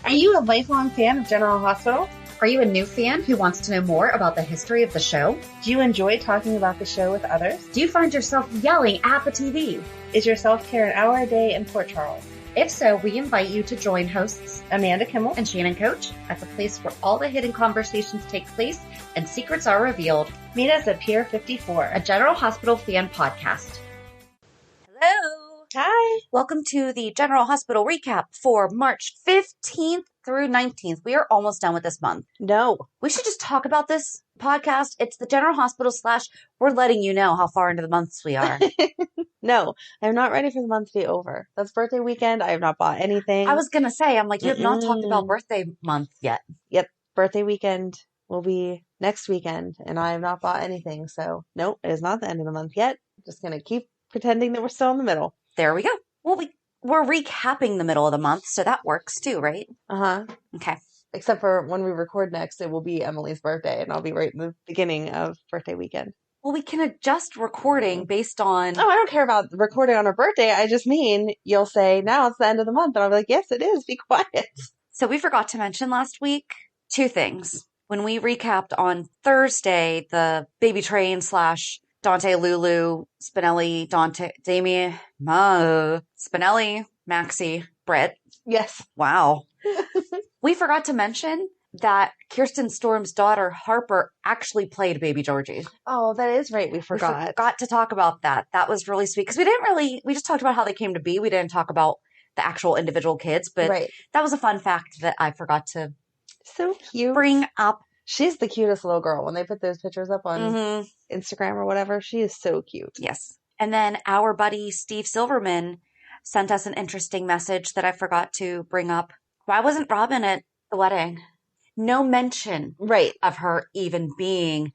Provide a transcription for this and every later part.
Are you a lifelong fan of General Hospital? Are you a new fan who wants to know more about the history of the show? Do you enjoy talking about the show with others? Do you find yourself yelling at the TV? Is your self-care an hour a day in Port Charles? If so, we invite you to join hosts Amanda Kimmel and Shannon Coach at the place where all the hidden conversations take place and secrets are revealed. Meet us at Pier 54, a General Hospital fan podcast. Hello. Hi. Welcome to the General Hospital recap for March 15th through 19th. We are almost done with this month. No. We should just talk about this podcast. It's the General Hospital / we're letting you know how far into the months we are. No, I'm not ready for the month to be over. That's birthday weekend. I have not bought anything. I was going to say, I'm like, you have not talked about birthday month yet. Yep. Birthday weekend will be next weekend, and I have not bought anything. So, nope, it is not the end of the month yet. I'm just going to keep pretending that we're still in the middle. There we go. Well, we're recapping the middle of the month, so that works too, right? Uh-huh. Okay. Except for when we record next, it will be Emily's birthday, and I'll be right in the beginning of birthday weekend. Well, we can adjust recording based on... Oh, I don't care about recording on her birthday. I just mean you'll say, now it's the end of the month. And I'll be like, yes, it is. Be quiet. So we forgot to mention last week 2 things. When we recapped on Thursday, the baby train / Dante, Lulu, Spinelli, Dante, Damien, Spinelli, Maxie, Britt. Yes. Wow. We forgot to mention that Kirsten Storm's daughter, Harper, actually played Baby Georgie. Oh, that is right. We forgot. We forgot to talk about that. That was really sweet. Because we just talked about how they came to be. We didn't talk about the actual individual kids. But That was a fun fact that I forgot to so cute. Bring up. She's the cutest little girl. When they put those pictures up on Instagram or whatever, she is so cute. Yes. And then our buddy Steve Silverman sent us an interesting message that I forgot to bring up. Why wasn't Robin at the wedding? No mention of her even being.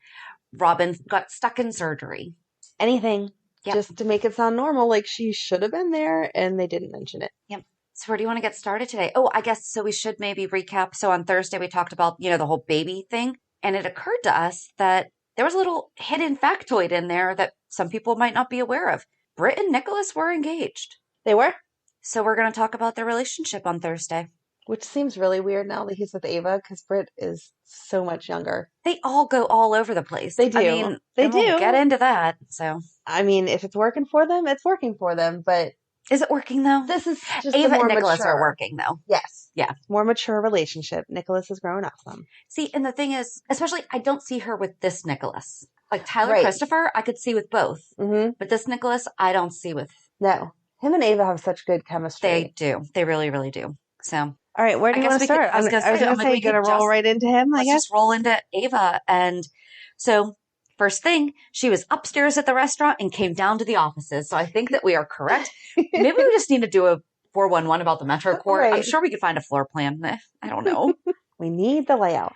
Robin got stuck in surgery. Anything. Yep. Just to make it sound normal, like she should have been there, and they didn't mention it. Yep. So where do you want to get started today? Oh, I guess so we should maybe recap. So on Thursday we talked about, the whole baby thing. And it occurred to us that there was a little hidden factoid in there that some people might not be aware of. Britt and Nicholas were engaged. They were? So we're going to talk about their relationship on Thursday. Which seems really weird now that he's with Ava, because Britt is so much younger. They all go all over the place. They do. I mean, they do. We'll get into that. So, I mean, if it's working for them, it's working for them. But is it working though? This is just Ava more and Nicholas mature. Are working though. Yes. Yeah. More mature relationship. Nicholas has grown up some. See, and the thing is, especially, I don't see her with this Nicholas. Like Tyler Christopher, I could see with both. Mm-hmm. But this Nicholas, I don't see with. No. Him and Ava have such good chemistry. They do. They really, really do. So. All right, where do you want to start? I was going to say, you're going to roll right into him, I guess. Let's just roll into Ava. And so, first thing, she was upstairs at the restaurant and came down to the offices. So I think that we are correct. Maybe we just need to do a 411 about the Metro Court. I'm sure we could find a floor plan. I don't know. We need the layout.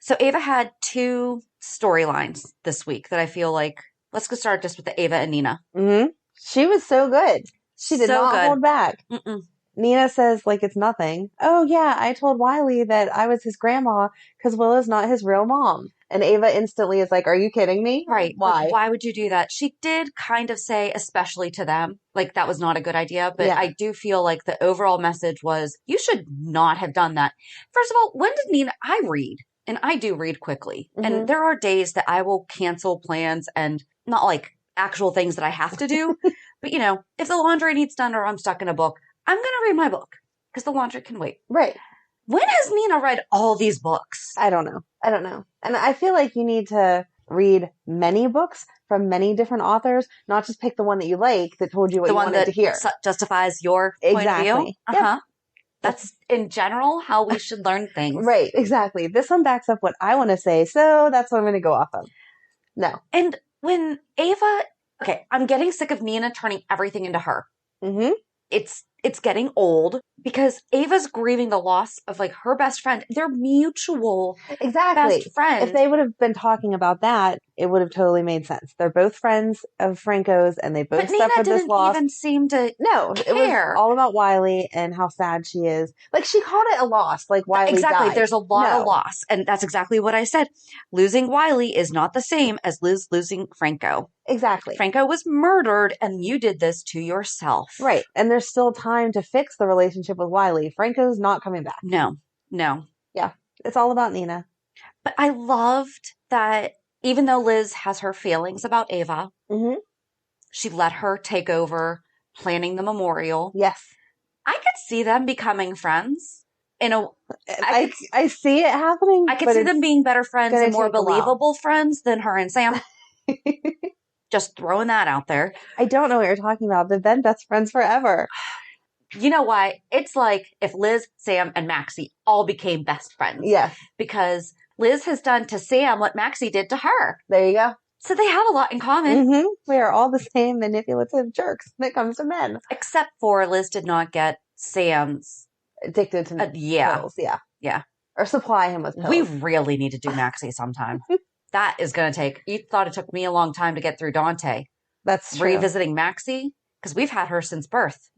So Ava had 2 storylines this week that I feel like, let's go start just with the Ava and Nina. Mm-hmm. She was so good. She did not hold back. Mm-mm. Nina says, like, it's nothing. Oh, yeah, I told Wiley that I was his grandma because Willow's not his real mom. And Ava instantly is like, are you kidding me? Right. Why? Like, why would you do that? She did kind of say, especially to them, like that was not a good idea. But I do feel like the overall message was, you should not have done that. First of all, when did Nina, I read, and I do read quickly. Mm-hmm. And there are days that I will cancel plans and not like actual things that I have to do. But, if the laundry needs done or I'm stuck in a book, I'm going to read my book because the laundry can wait. Right. When has Nina read all these books? I don't know. And I feel like you need to read many books from many different authors, not just pick the one that you like that told you what you wanted to hear. Justifies your point of view. Yeah. That's in general how we should learn things. Right. Exactly. This one backs up what I want to say. So that's what I'm going to go off of. No. And when Ava, I'm getting sick of Nina turning everything into her. Mm-hmm. It's getting old because Ava's grieving the loss of like her best friend. Their mutual best friend. If they would have been talking about that, it would have totally made sense. They're both friends of Franco's and they both suffered this loss. But Nina didn't even seem to it was all about Wiley and how sad she is. Like she called it a loss, like Wiley died. There's a lot of loss. And that's exactly what I said. Losing Wiley is not the same as losing Franco. Exactly. Franco was murdered and you did this to yourself. Right. And there's still time to fix the relationship with Wiley. Franco's not coming back. No. No. Yeah. It's all about Nina. But I loved that even though Liz has her feelings about Ava, she let her take over planning the memorial. Yes. I could see them becoming friends. I see it happening. I could see them being better friends and more believable friends than her and Sam. Just throwing that out there. I don't know what you're talking about. They've been best friends forever. You know why? It's like if Liz, Sam, and Maxie all became best friends. Yes. Because Liz has done to Sam what Maxie did to her. There you go. So they have a lot in common. We are all the same manipulative jerks when it comes to men. Except for Liz did not get Sam's addicted to pills. Yeah. Or supply him with pills. We really need to do Maxie sometime. That is going to take... You thought it took me a long time to get through Dante. That's true. Revisiting Maxie, because we've had her since birth.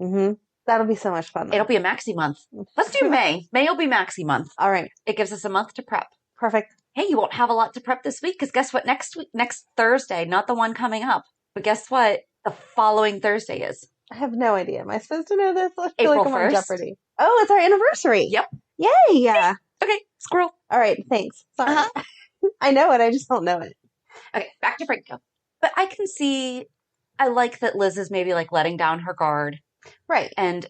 That'll be so much fun. It'll be a Maxie month. Let's do May. May will be Maxie month. All right. It gives us a month to prep. Perfect. Hey, you won't have a lot to prep this week, because guess what? Next Thursday, not the one coming up, but guess what? The following Thursday is. I have no idea. Am I supposed to know this? I feel April like I'm 1st. on Jeopardy. Oh, it's our anniversary. Yep. Yay. Yeah. Okay. Squirrel. All right. Thanks. Sorry. I know it. I just don't know it. Okay. Back to Franco. But I can see, I like that Liz is maybe like letting down her guard. Right. And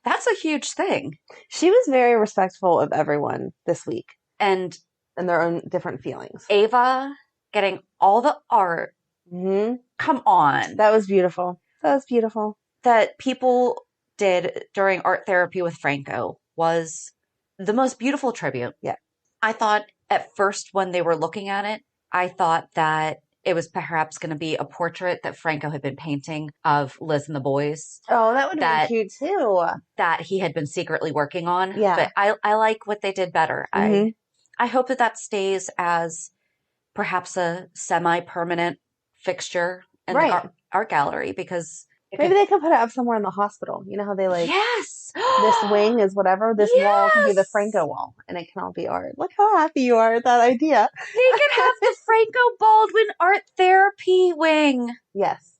that's a huge thing. She was very respectful of everyone this week. And their own different feelings. Ava getting all the art. Come on. That was beautiful. That people did during art therapy with Franco was the most beautiful tribute. Yeah. I thought at first when they were looking at it, I thought that it was perhaps going to be a portrait that Franco had been painting of Liz and the boys. Oh, that would have been cute too. That he had been secretly working on. Yeah. But I like what they did better. I hope that stays as perhaps a semi-permanent fixture in the art gallery, because maybe they could put it up somewhere in the hospital. You know how they yes, this wing is whatever. This wall can be the Franco wall, and it can all be art. Look how happy you are at that idea. They could have the Franco Baldwin art therapy wing. Yes,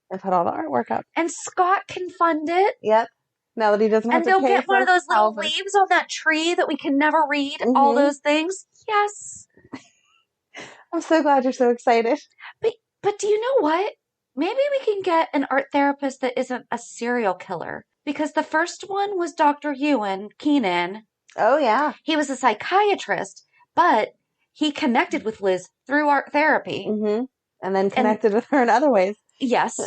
and put all the artwork up. And Scott can fund it. Yep. Now that he doesn't have to pay. And they'll get one of those little leaves on that tree that we can never read. All those things. Yes. I'm so glad you're so excited. But do you know what? Maybe we can get an art therapist that isn't a serial killer. Because the first one was Dr. Ewan Keenan. Oh, yeah. He was a psychiatrist, but he connected with Liz through art therapy. And then connected with her in other ways. Yes.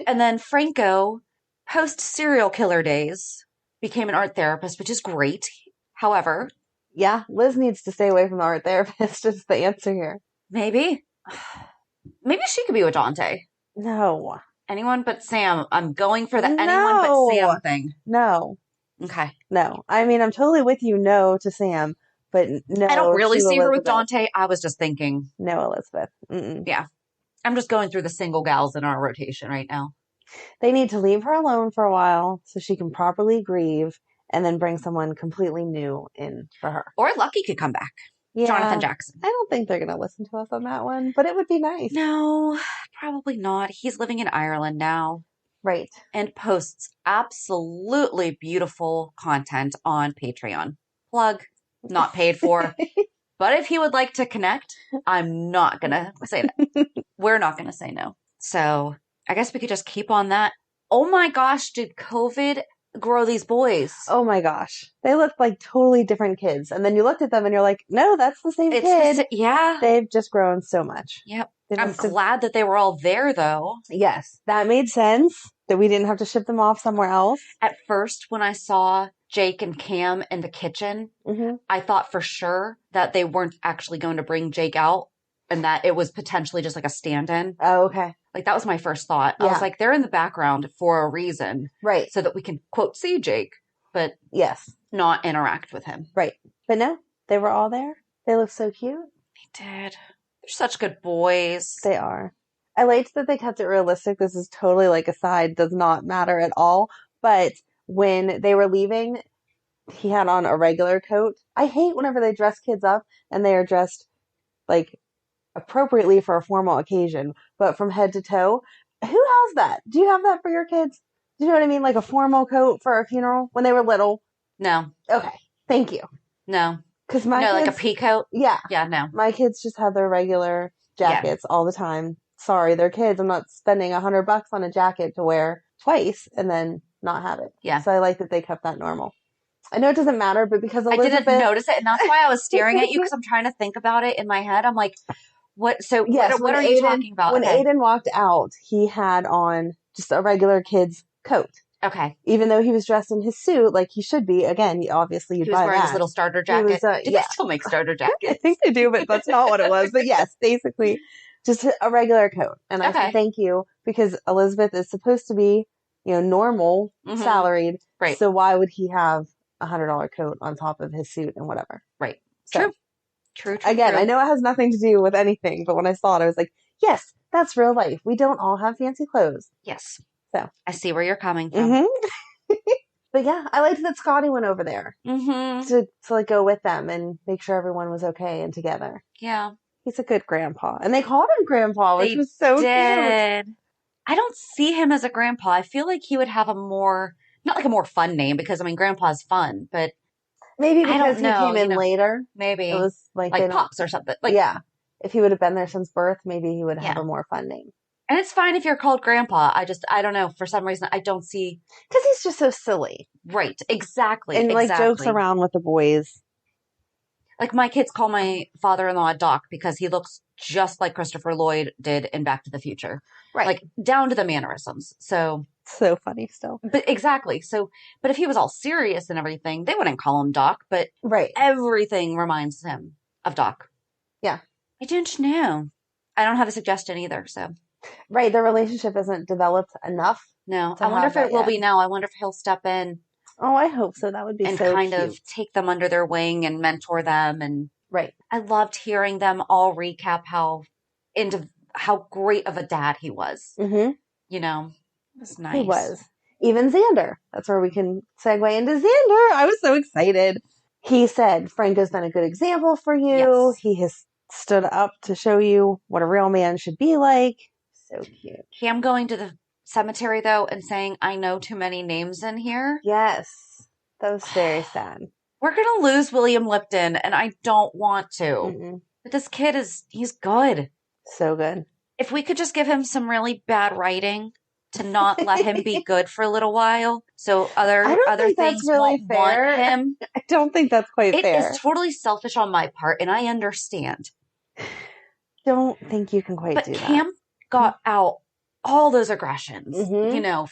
And then Franco, post-serial killer days, became an art therapist, which is great. However... Yeah, Liz needs to stay away from the art therapist is the answer here. Maybe. Maybe she could be with Dante. No. Anyone but Sam. I'm going for the anyone but Sam thing. No. Okay. No. I mean, I'm totally with you, no, to Sam, but no. I don't really see Elizabeth. her with Dante. I was just thinking. No, Elizabeth. Yeah. I'm just going through the single gals in our rotation right now. They need to leave her alone for a while so she can properly grieve and then bring someone completely new in for her. Or Lucky could come back. Yeah. Jonathan Jackson. I don't think they're going to listen to us on that one, but it would be nice. No, probably not. He's living in Ireland now. Right. And posts absolutely beautiful content on Patreon. Plug, not paid for. But if he would like to connect, I'm not going to say that. We're not going to say no. So I guess we could just keep on that. Oh my gosh, did COVID grow these boys? Oh my gosh. They look like totally different kids. And then you looked at them and you're like, no, that's the same kid. Yeah. They've just grown so much. Yep. I'm glad that they were all there though. Yes. That made sense that we didn't have to ship them off somewhere else. At first, when I saw Jake and Cam in the kitchen, I thought for sure that they weren't actually going to bring Jake out and that it was potentially just like a stand-in. Oh, okay. Like, that was my first thought. Yeah. I was like, they're in the background for a reason. Right. So that we can, quote, see Jake, but yes, not interact with him. Right. But no, they were all there. They look so cute. They did. They're such good boys. They are. I liked that they kept it realistic. This is totally like a side, does not matter at all. But when they were leaving, he had on a regular coat. I hate whenever they dress kids up and they are dressed like appropriately for a formal occasion, but from head to toe. Who has that? Do you have that for your kids? Do you know what I mean? Like a formal coat for a funeral when they were little? No. Okay. Thank you. No. Because my kids, like a pea coat? Yeah. Yeah, no. My kids just have their regular jackets all the time. Sorry, they're kids. I'm not spending $100 on a jacket to wear twice and then not have it. Yeah. So I like that they kept that normal. I know it doesn't matter, but because Elizabeth... I didn't notice it, and that's why I was staring at you, because I'm trying to think about it in my head. I'm like, what? So what are you talking about? When Aiden walked out, he had on just a regular kid's coat. Okay. Even though he was dressed in his suit, like he should be. Again, obviously you'd buy that. He was wearing his little starter jacket. Do they still make starter jackets? I think they do, but that's not what it was. But yes, basically just a regular coat. And I said thank you, because Elizabeth is supposed to be, normal, salaried. Right. So why would he have a $100 coat on top of his suit and whatever? Right. So, True. Again, I know it has nothing to do with anything, but when I saw it, I was like, yes, that's real life. We don't all have fancy clothes. Yes. So I see where you're coming from. But yeah, I liked that Scotty went over there to like go with them and make sure everyone was okay and together. Yeah. He's a good grandpa. And they called him grandpa, which was so cute. I don't see him as a grandpa. I feel like he would have a more, not like a more fun name, because grandpa's fun, but maybe because he came in later. Maybe. It was like Pops or something. If he would have been there since birth, maybe he would have a more fun name. And it's fine if you're called grandpa. I don't know. For some reason, I don't see. Because he's just so silly. Right. Exactly. And jokes around with the boys. Like my kids call my father-in-law Doc because he looks just like Christopher Lloyd did in Back to the Future. Right. Like down to the mannerisms. So funny still. But exactly. So, but if he was all serious and everything, they wouldn't call him Doc, but everything reminds him of Doc. Yeah. I don't know. I don't have a suggestion either, so. Right. Their relationship isn't developed enough. No. I wonder if it will be now. I wonder if he'll step in. Oh, I hope so. That would be so cute. And kind of take them under their wing and mentor them. And right. I loved hearing them all recap how great of a dad he was. Mm-hmm. It was nice. He was. Even Zander. That's where we can segue into Zander. I was so excited. He said, Franco's been a good example for you. Yes. He has stood up to show you what a real man should be like. So cute. Him going to the cemetery, though, and saying, I know too many names in here. Yes. That was very sad. We're going to lose William Lipton, and I don't want to. Mm-mm. But this kid he's good. So good. If we could just give him some really bad writing to not let him be good for a little while, so other things won't want him. I don't think that's quite fair. It is totally selfish on my part, and I understand. Don't think you can quite do that. But Cam got out all those aggressions,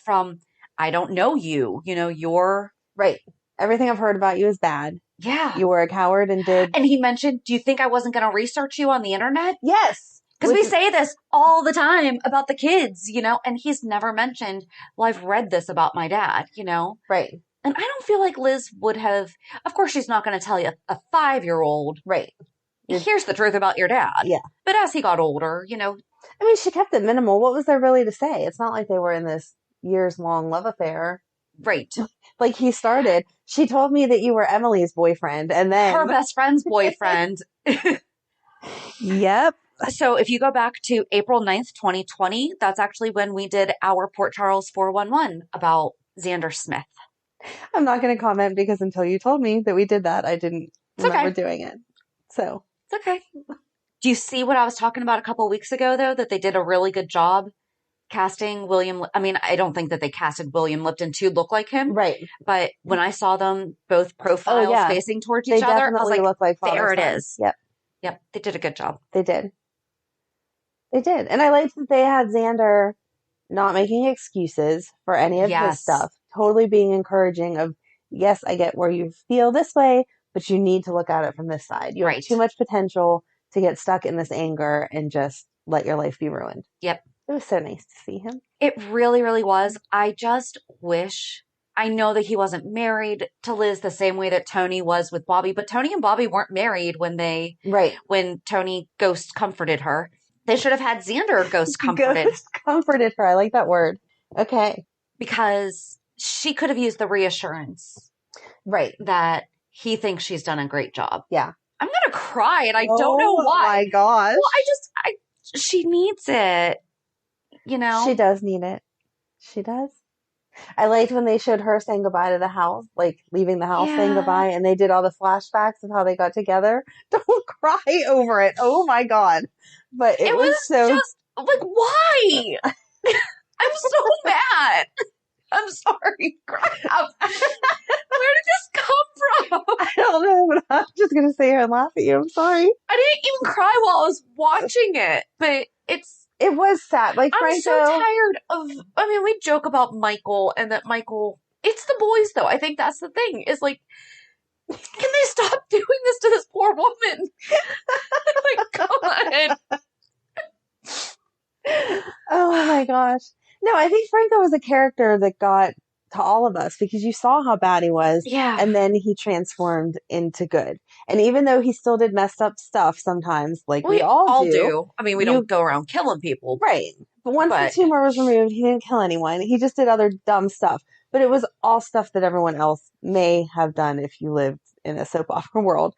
from, I don't know you, you're... Right. Everything I've heard about you is bad. Yeah. You were a coward and did... And he mentioned, do you think I wasn't going to research you on the internet? Yes. Because we say this all the time about the kids, and he's never mentioned, well, I've read this about my dad, Right. And I don't feel like Liz would have, of course she's not going to tell you a 5-year-old. Right. Here's the truth about your dad. Yeah. But as he got older, I mean, she kept it minimal. What was there really to say? It's not like they were in this years-long love affair. Right. Like he started, she told me that you were Emily's boyfriend, and then... Her best friend's boyfriend. Yep. So if you go back to April 9th, 2020, that's actually when we did our Port Charles 411 about Zander Smith. I'm not going to comment because until you told me that we did that, I didn't remember doing it. So. It's okay. Do you see what I was talking about a couple of weeks ago, though, that they did a really good job casting William? I mean, I don't think that they casted William Lipton to look like him. Right. But when I saw them both profiles facing towards each other, I was like, look like there it is. Yep. Yep. They did a good job. They did. They did. And I liked that they had Zander not making excuses for any of his stuff. Totally being encouraging of, yes, I get where you feel this way, but you need to look at it from this side. You have too much potential to get stuck in this anger and just let your life be ruined. Yep. It was so nice to see him. It really, really was. I just wish, I know that he wasn't married to Liz the same way that Tony was with Bobby, but Tony and Bobby weren't married when when Tony ghost comforted her. They should have had Zander ghost comforted. Ghost comforted her. I like that word. Okay. Because she could have used the reassurance. Right. That he thinks she's done a great job. Yeah. I'm going to cry and I don't know why. Oh my gosh. Well, she needs it. She does need it. She does. I liked when they showed her saying goodbye to the house, like leaving the house saying goodbye, and they did all the flashbacks of how they got together. Don't cry over it. Oh my God. But it was so just like, why? I'm so mad. I'm sorry. Crap. Where did this come from? I don't know, but I'm just going to sit here and laugh at you. I'm sorry. I didn't even cry while I was watching it, but it was sad. Like, I'm Franco, so tired of, I mean, we joke about Michael and that Michael, it's the boys though. I think that's the thing is like, can they stop doing this to this poor woman? Like, God. Oh my gosh. No, I think Franco was a character that got to all of us because you saw how bad he was. Yeah. And then he transformed into good. And even though he still did messed up stuff sometimes, like we all do. I mean, we don't go around killing people. Right. But once the tumor was removed, he didn't kill anyone. He just did other dumb stuff. But it was all stuff that everyone else may have done if you lived in a soap opera world.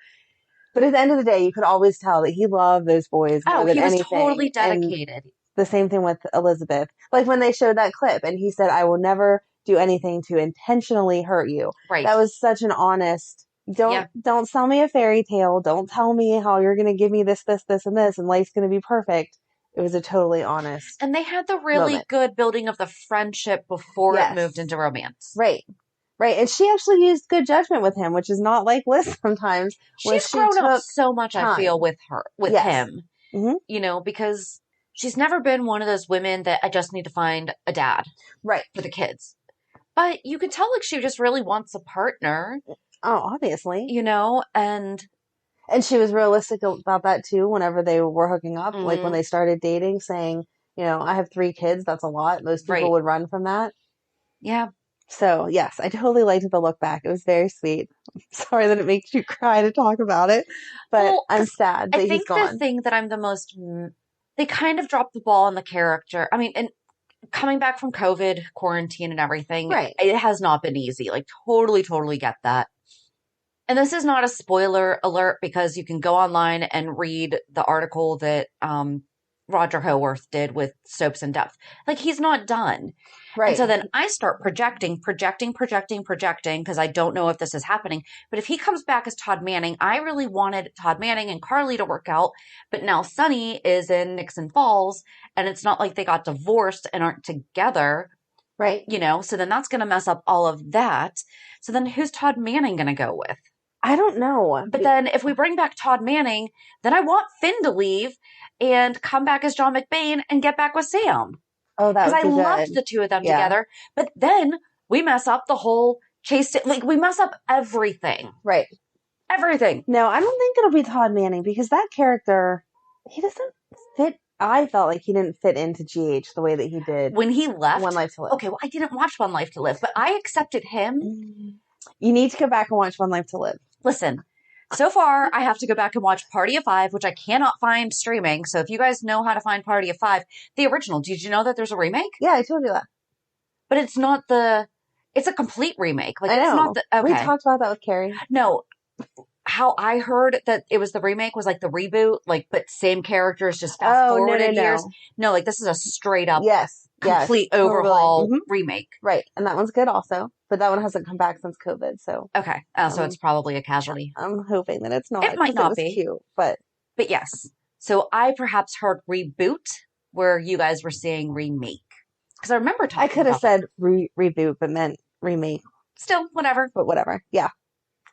But at the end of the day, you could always tell that he loved those boys more than anything. He was totally dedicated. And the same thing with Elizabeth. Like when they showed that clip and he said, I will never do anything to intentionally hurt you. Right. That was such an honest, don't sell me a fairy tale. Don't tell me how you're going to give me this, this, this, and this, and life's going to be perfect. It was a totally honest And they had the really good building of the friendship before it moved into romance. Right. Right. And she actually used good judgment with him, which is not like Liz sometimes. She's grown up so much, I feel, with him. Mm-hmm. You know, because she's never been one of those women that I just need to find a dad. Right. For the kids. But you could tell like she just really wants a partner. Oh, obviously. You know, and she was realistic about that too whenever they were hooking up. Mm-hmm. Like when they started dating, saying, you know, I have 3 kids. That's a lot. Most people would run from that. Yeah. So, yes, I totally liked the look back. It was very sweet. I'm sorry that it makes you cry to talk about it, but I'm sad that he's gone. I think the thing that I'm the most... They kind of dropped the ball on the character. I mean, and coming back from COVID, quarantine and everything, it has not been easy. Like, totally get that. And this is not a spoiler alert because you can go online and read the article that Roger Howarth did with Soaps in Depth. Like, he's not done. Right. And so then I start projecting because I don't know if this is happening. But if he comes back as Todd Manning, I really wanted Todd Manning and Carly to work out. But now Sunny is in Nixon Falls and it's not like they got divorced and aren't together. Right. You know, so then that's going to mess up all of that. So then who's Todd Manning going to go with? I don't know. But then if we bring back Todd Manning, then I want Finn to leave and come back as John McBain and get back with Sam. Oh, that would be good. Because I loved the two of them together. But then we mess up the whole chase. Like, we mess up everything. Right. Everything. No, I don't think it'll be Todd Manning because that character, he doesn't fit. I felt like he didn't fit into GH the way that he did. When he left? One Life to Live. Okay, well, I didn't watch One Life to Live, but I accepted him. You need to go back and watch One Life to Live. Listen. So far, I have to go back and watch Party of 5, which I cannot find streaming. So if you guys know how to find Party of 5, the original, did you know that there's a remake? Yeah, I told you that. But it's not it's a complete remake. Like, I know. It's not okay. We talked about that with Carrie. No. How I heard that it was the remake was like the reboot, like, but same characters, just fast forwarded years. No, like, this is a straight up complete overhaul remake. Right. And that one's good also. But that one hasn't come back since COVID, so. Okay. So it's probably a casualty. I'm hoping that it's not. It might not be. Cute, but yes. So I perhaps heard reboot where you guys were saying remake. Because I remember talking I could have said reboot, but meant remake. Still, whatever. But whatever. Yeah.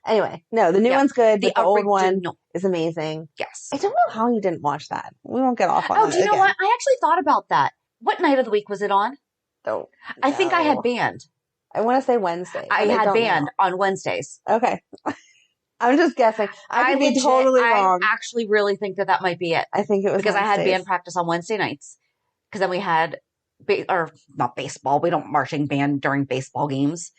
Anyway, no, the new one's good. The old one is amazing. Yes. I don't know how you didn't watch that. We won't get off on that. Oh, do you know what? I actually thought about that. What night of the week was it on? Oh, I think I had band. I want to say Wednesday. I had band on Wednesdays. Okay. I'm just guessing. I could be totally wrong. I actually really think that might be it. I think it was because Wednesdays. I had band practice on Wednesday nights. Because then we had, or not baseball. We don't marching band during baseball games.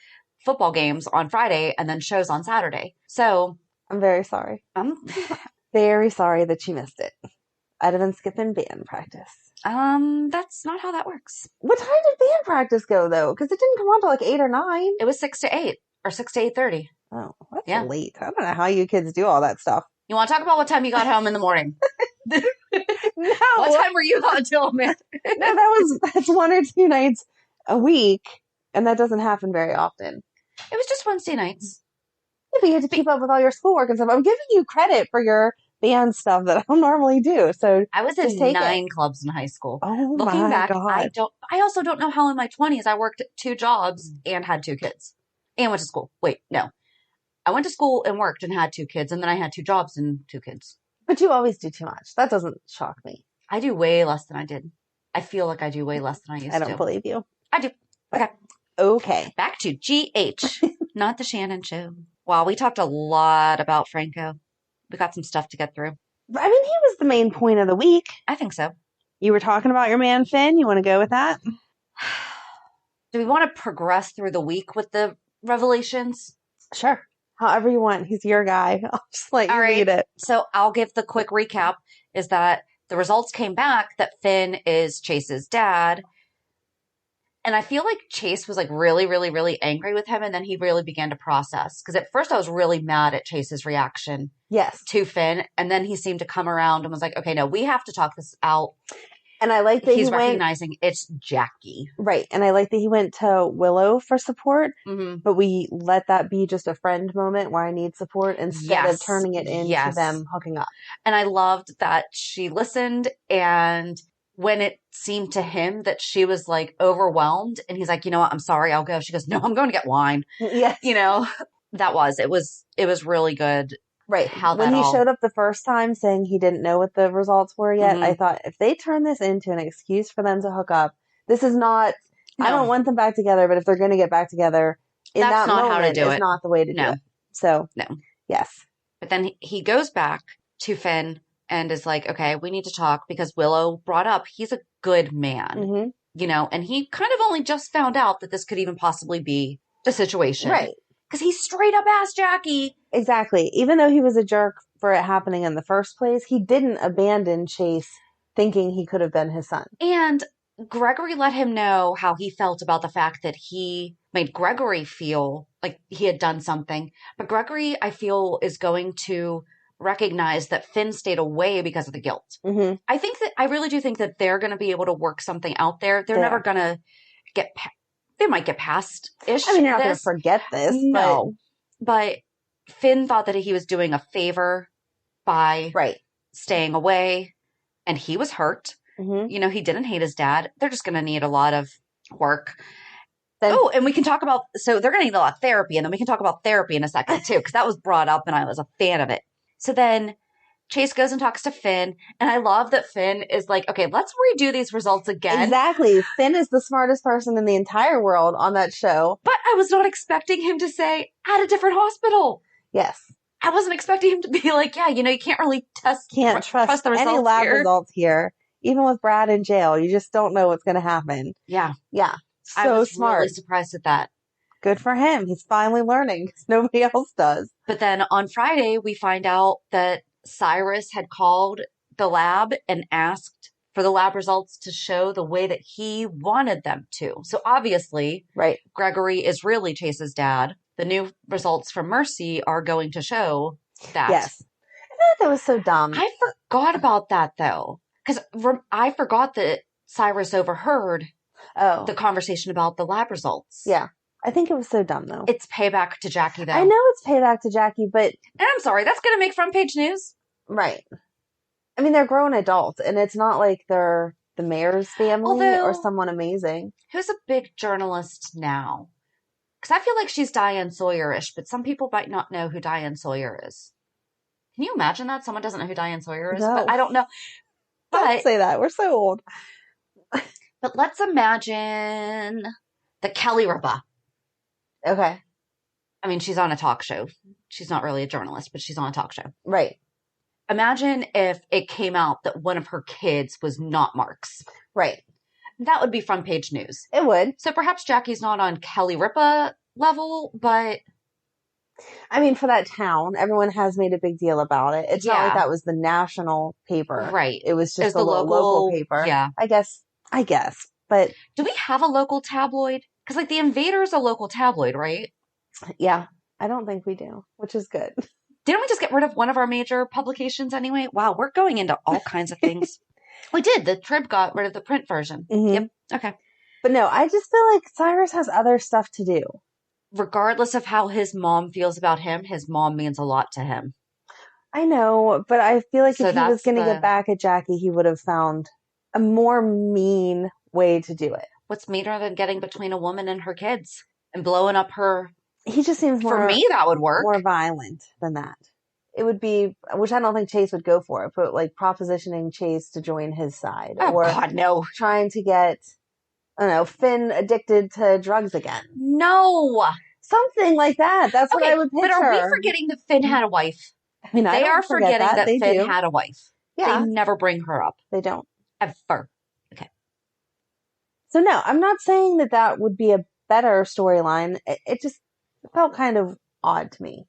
Football games on Friday and then shows on Saturday. So I'm very sorry. I'm very sorry that you missed it. I'd have been skipping band practice. That's not how that works. What time did band practice go though? Because it didn't come on till like 8 or 9. It was 6 to 8 or 6 to 8:30. Oh, that's late. I don't know how you kids do all that stuff. You want to talk about what time you got home in the morning? No. What time were you on till, man? No, that's 1 or 2 nights a week. And that doesn't happen very often. It was just Wednesday nights. Yeah, but you have to keep up with all your schoolwork and stuff. I'm giving you credit for your band stuff that I don't normally do. So I was just in take 9 it. clubs in high school. Oh Looking my back, God. I also don't know how in my 20s I worked 2 jobs and had 2 kids and went to school. Wait, no. I went to school and worked and had 2 kids, and then I had 2 jobs and 2 kids. But you always do too much. That doesn't shock me. I do way less than I did. I feel like I do way less than I used to. I don't believe you. I do. Okay. Okay. Back to GH, not the Shannon show. Wow, we talked a lot about Franco. We got some stuff to get through. I mean, he was the main point of the week. I think so. You were talking about your man, Finn. You want to go with that? Do we want to progress through the week with the revelations? Sure. However you want. He's your guy. I'll just let you read it. So I'll give the quick recap is that the results came back that Finn is Chase's dad. And I feel like Chase was like really, really, really angry with him. And then he really began to process. Because at first I was really mad at Chase's reaction to Finn. And then he seemed to come around and was like, okay, no, we have to talk this out. And I like that he's recognizing it's Jackie. Right. And I like that he went to Willow for support, but we let that be just a friend moment where I need support instead of turning it into them hooking up. And I loved that she listened, and when it seemed to him that she was like overwhelmed and he's like, you know what, I'm sorry, I'll go. She goes, no, I'm going to get wine. Yes. You know, it was really good. Right. When he showed up the first time saying he didn't know what the results were yet, I thought if they turn this into an excuse for them to hook up, this is not, I don't want them back together, but if they're going to get back together in that's that not moment, how to do it's not the way to do it. So, yes. But then he goes back to Finn and is like, okay, we need to talk because Willow brought up he's a good man, you know, and he kind of only just found out that this could even possibly be the situation. Right. Because he straight up asked Jackie. Exactly. Even though he was a jerk for it happening in the first place, he didn't abandon Chase thinking he could have been his son. And Gregory let him know how he felt about the fact that he made Gregory feel like he had done something. But Gregory, I feel, is going to recognize that Finn stayed away because of the guilt. I really do think that they're going to be able to work something out there. They're never going to get they might get past-ish. I mean, you're not going to forget this. No. But Finn thought that he was doing a favor by staying away. And he was hurt. You know, he didn't hate his dad. They're just going to need a lot of work. And we can talk about, so they're going to need a lot of therapy. And then we can talk about therapy in a second, too, because that was brought up and I was a fan of it. So then Chase goes and talks to Finn, and I love that Finn is like, okay, let's redo these results again. Exactly. Finn is the smartest person in the entire world on that show. But I was not expecting him to say, at a different hospital. Yes. I wasn't expecting him to be like, yeah, you know, you can't really trust the results any lab results here. Even with Brad in jail, you just don't know what's going to happen. Yeah. Yeah. So I was smart. really surprised at that. Good for him. He's finally learning because nobody else does. But then on Friday, we find out that Cyrus had called the lab and asked for the lab results to show the way that he wanted them to. So obviously, Gregory is really Chase's dad. The new results from Mercy are going to show that. Yes. I feel like that was so dumb. I forgot about that, though. Because I forgot that Cyrus overheard the conversation about the lab results. Yeah. I think it was so dumb, though. It's payback to Jackie, though. I know it's payback to Jackie, but... And I'm sorry, that's going to make front page news. Right. I mean, they're grown adults, and it's not like they're the mayor's family or someone amazing. Who's a big journalist now? Because I feel like she's Diane Sawyer-ish, but some people might not know who Diane Sawyer is. Can you imagine that? Someone doesn't know who Diane Sawyer is? No. But I don't know. Don't say that. We're so old. But let's imagine the Kelly Ripa. Okay. I mean, she's on a talk show. She's not really a journalist, but she's on a talk show. Right. Imagine if it came out that one of her kids was not Mark's. Right. That would be front page news. It would. So perhaps Jackie's not on Kelly Ripa level, but... I mean, for that town, everyone has made a big deal about it. It's not like that was the national paper. Right. It was just a local paper. Yeah. I guess. But... Do we have a local tabloid? Because, like, The Invader is a local tabloid, right? Yeah. I don't think we do, which is good. Didn't we just get rid of one of our major publications anyway? Wow, we're going into all kinds of things. We did. The Trib got rid of the print version. Mm-hmm. Yep. Okay. But no, I just feel like Cyrus has other stuff to do. Regardless of how his mom feels about him, his mom means a lot to him. I know, but I feel like So if he was that's going to the- get back at Jackie, he would have found a more mean way to do it. What's meaner than getting between a woman and her kids and blowing up her? He just seems For me, that would work. more violent than that. It would be, which I don't think Chase would go for it, but like propositioning Chase to join his side. Oh, or God, no. trying to get, I don't know, Finn addicted to drugs again. No. Something like that. That's what I would picture. But are we forgetting that Finn had a wife? I mean, They are forgetting that they Finn do. had a wife. Yeah. They never bring her up. They don't. Ever. Okay. So no, I'm not saying that that would be a better storyline. It just felt kind of odd to me.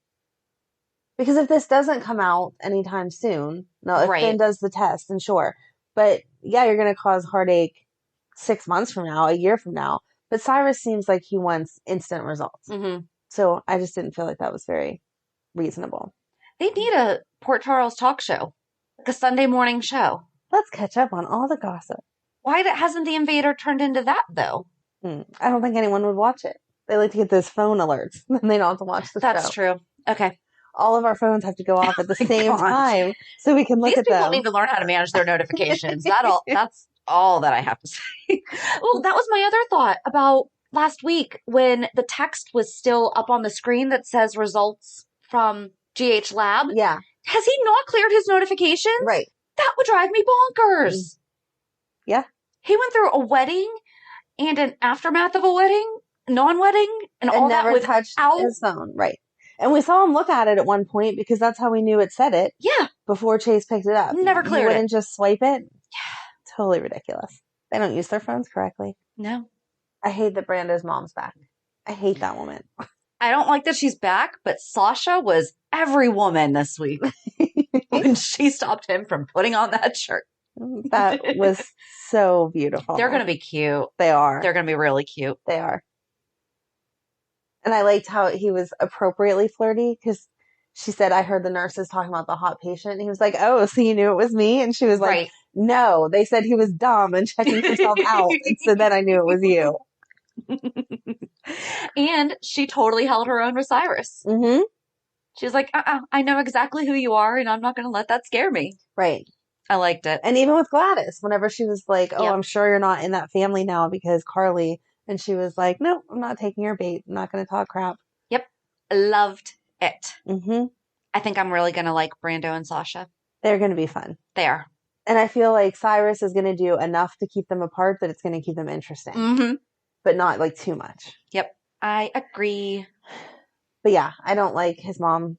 Because if this doesn't come out anytime soon, no, if Finn does the test, then sure. But yeah, you're going to cause heartache 6 months from now, a year from now. But Cyrus seems like he wants instant results. Mm-hmm. So I just didn't feel like that was very reasonable. They need a Port Charles talk show, like a Sunday morning show. Let's catch up on all the gossip. Why hasn't The Invader turned into that, though? I don't think anyone would watch it. They like to get those phone alerts, and they don't have to watch the show. That's true. Okay. All of our phones have to go off at the same time so we can look at them. These people need to learn how to manage their notifications. That's all that I have to say. Well, that was my other thought about last week when the text was still up on the screen that says results from GH Lab. Yeah. Has he not cleared his notifications? Right. That would drive me bonkers. Yeah. He went through a wedding and an aftermath of a wedding, non-wedding, and all never that touched without his phone. Right. And we saw him look at it at one point because that's how we knew it said it. Yeah. Before Chase picked it up. Never cleared it. You wouldn't just swipe it? Yeah. Totally ridiculous. They don't use their phones correctly. No. I hate that Brando's mom's back. I hate that woman. I don't like that she's back, but Sasha was every woman this week when she stopped him from putting on that shirt. That was so beautiful. They're going to be cute. They are. They're going to be really cute. They are. And I liked how he was appropriately flirty because she said, I heard the nurses talking about the hot patient. And he was like, oh, so you knew it was me? And she was like, no, they said he was dumb and checking himself out. And so then I knew it was you. And she totally held her own with Cyrus. Mm-hmm. She was like, I know exactly who you are and I'm not going to let that scare me. Right. I liked it. And even with Gladys, whenever she was like, oh, I'm sure you're not in that family now because Carly. And she was like, no, I'm not taking your bait. I'm not going to talk crap. Yep. Loved it. Mm-hmm. I think I'm really going to like Brando and Sasha. They're going to be fun. They are. And I feel like Cyrus is going to do enough to keep them apart that it's going to keep them interesting. Mm-hmm. But not like too much. Yep. I agree. But yeah, I don't like his mom.